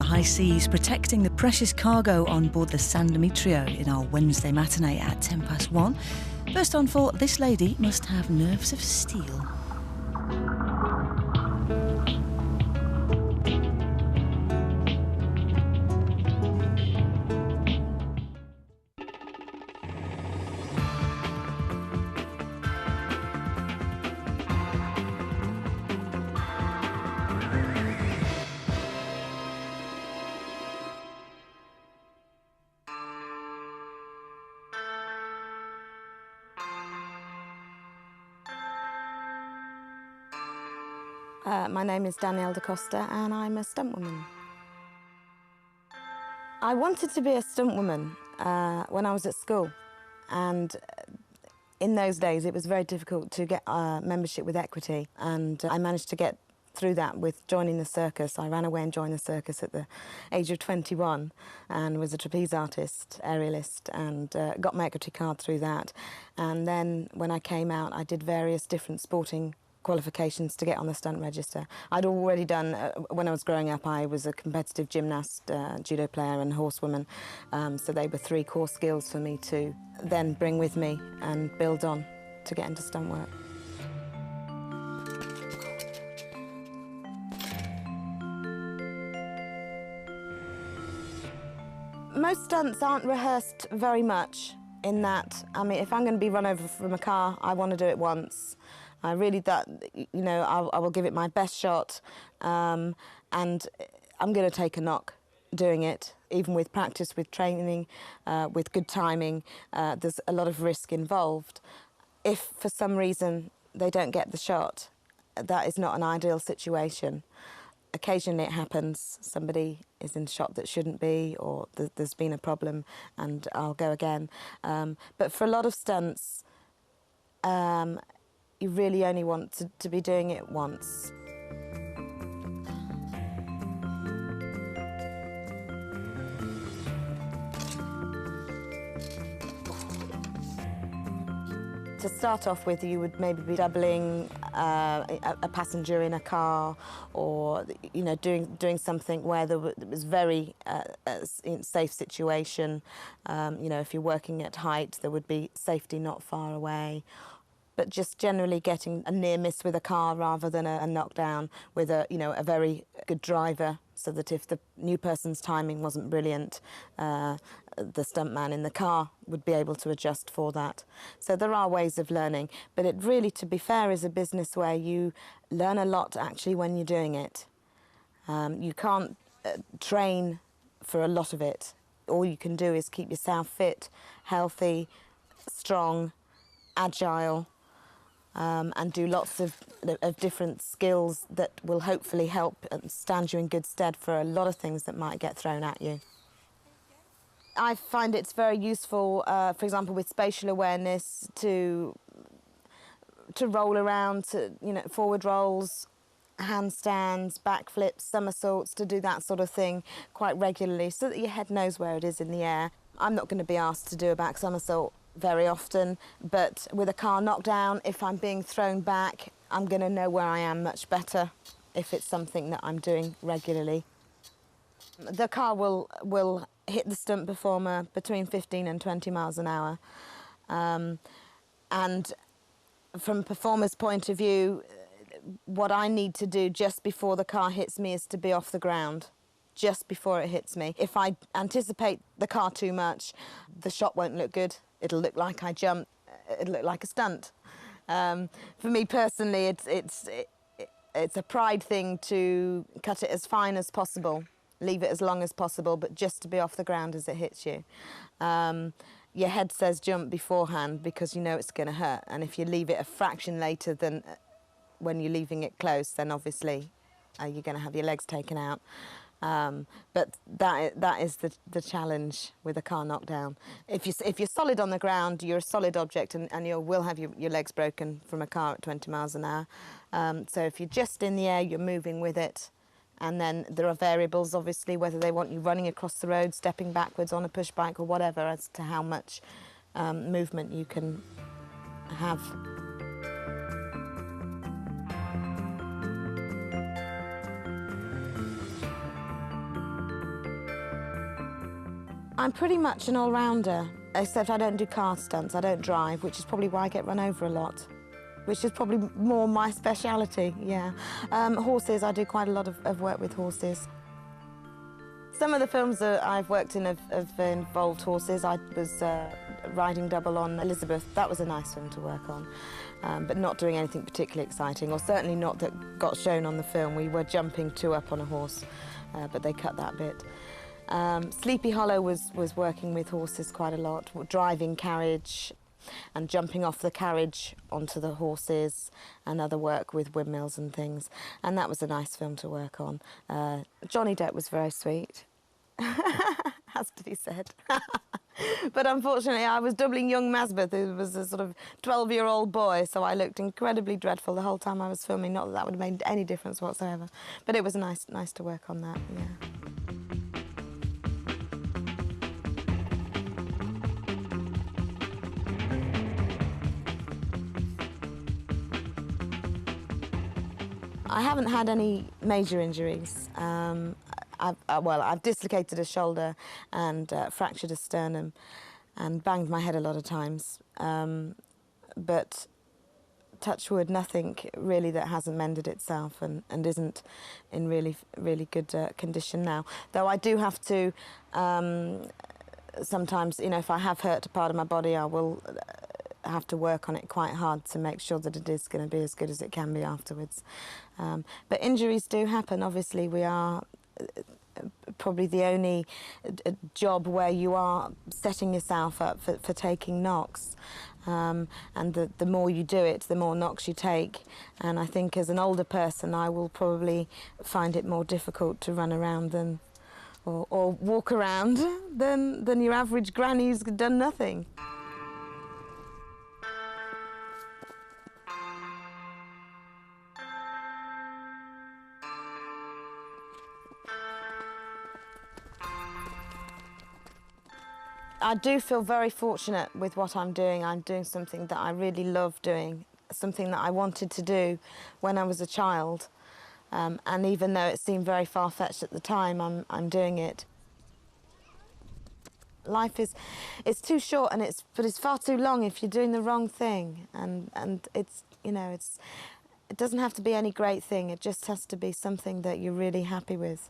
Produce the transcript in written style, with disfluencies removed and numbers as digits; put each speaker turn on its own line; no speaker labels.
High seas protecting the precious cargo on board the San Demetrio in our Wednesday matinee at 1:10. First on for This Lady Must Have Nerves of Steel.
My name is Danielle Da Costa and I'm a stunt woman. I wanted to be a stunt woman when I was at school, and in those days it was very difficult to get membership with equity, and I managed to get through that with joining the circus. I ran away and joined the circus at the age of 21 and was a trapeze artist, aerialist, and got my equity card through that. And then when I came out, I did various different sporting qualifications to get on the stunt register. I'd already done, when I was growing up, I was a competitive gymnast, judo player and horsewoman, so they were three core skills for me to then bring with me and build on to get into stunt work. Most stunts aren't rehearsed very much in that, I mean, if I'm going to be run over from a car, I want to do it once. I really, I will give it my best shot, and I'm going to take a knock doing it. Even with practice, with training, with good timing, there's a lot of risk involved. If for some reason they don't get the shot, that is not an ideal situation. Occasionally it happens, somebody is in shot that shouldn't be, or there's been a problem, and I'll go again. But for a lot of stunts, you really only want to be doing it once. To start off with, you would maybe be doubling a passenger in a car, or doing something where there was very safe situation. If you're working at height, there would be safety not far away. But just generally getting a near miss with a car rather than a knockdown with a very good driver, so that if the new person's timing wasn't brilliant, the stuntman in the car would be able to adjust for that. So there are ways of learning, but it really, to be fair, is a business where you learn a lot actually when you're doing it. You can't train for a lot of it. All you can do is keep yourself fit, healthy, strong, agile, and do lots of different skills that will hopefully help and stand you in good stead for a lot of things that might get thrown at you. I find it's very useful, for example, with spatial awareness, to roll around, forward rolls, handstands, backflips, somersaults, to do that sort of thing quite regularly so that your head knows where it is in the air. I'm not going to be asked to do a back somersault very often, but with a car knockdown, if I'm being thrown back, I'm going to know where I am much better if it's something that I'm doing regularly. The car will hit the stunt performer between 15 and 20 miles an hour. And from a performer's point of view, what I need to do just before the car hits me is to be off the ground, just before it hits me. If I anticipate the car too much, the shot won't look good. It'll look like I jumped. It'll look like a stunt. For me personally, it's a pride thing to cut it as fine as possible, leave it as long as possible, but just to be off the ground as it hits you. Your head says jump beforehand because you know it's going to hurt, and if you leave it a fraction later than when you're leaving it close, then obviously you're going to have your legs taken out. But that is the challenge with a car knockdown. If you're solid on the ground, you're a solid object, and you will have your legs broken from a car at 20 miles an hour. So if you're just in the air, you're moving with it. And then there are variables, obviously, whether they want you running across the road, stepping backwards on a push bike or whatever, as to how much movement you can have. I'm pretty much an all-rounder, except I don't do car stunts, I don't drive, which is probably why I get run over a lot, which is probably more my speciality, yeah. Horses, I do quite a lot of work with horses. Some of the films that I've worked in have involved horses. I was riding double on Elizabeth. That was a nice film to work on, but not doing anything particularly exciting, or certainly not that got shown on the film. We were jumping 2 up on a horse, but they cut that bit. Sleepy Hollow was working with horses quite a lot, driving carriage and jumping off the carriage onto the horses, and other work with windmills and things. And that was a nice film to work on. Johnny Depp was very sweet, has to be said. But unfortunately, I was doubling young Masbeth, who was a sort of 12-year-old boy, so I looked incredibly dreadful the whole time I was filming. Not that that would have made any difference whatsoever, but it was nice to work on that, yeah. I haven't had any major injuries. I've dislocated a shoulder and fractured a sternum and banged my head a lot of times. But touch wood, nothing really that hasn't mended itself and isn't in really good condition now. Though I do have to, sometimes, you know, if I have hurt a part of my body, I will have to work on it quite hard to make sure that it is going to be as good as it can be afterwards. But injuries do happen. Obviously, we are probably the only job where you are setting yourself up for taking knocks. And the more you do it, the more knocks you take. And I think as an older person, I will probably find it more difficult to run around than, or walk around than your average granny who's done nothing. I do feel very fortunate with what I'm doing. I'm doing something that I really love doing, something that I wanted to do when I was a child. And even though it seemed very far-fetched at the time, I'm doing it. Life it's too short, but it's far too long if you're doing the wrong thing. And it's, you know, it doesn't have to be any great thing. It just has to be something that you're really happy with.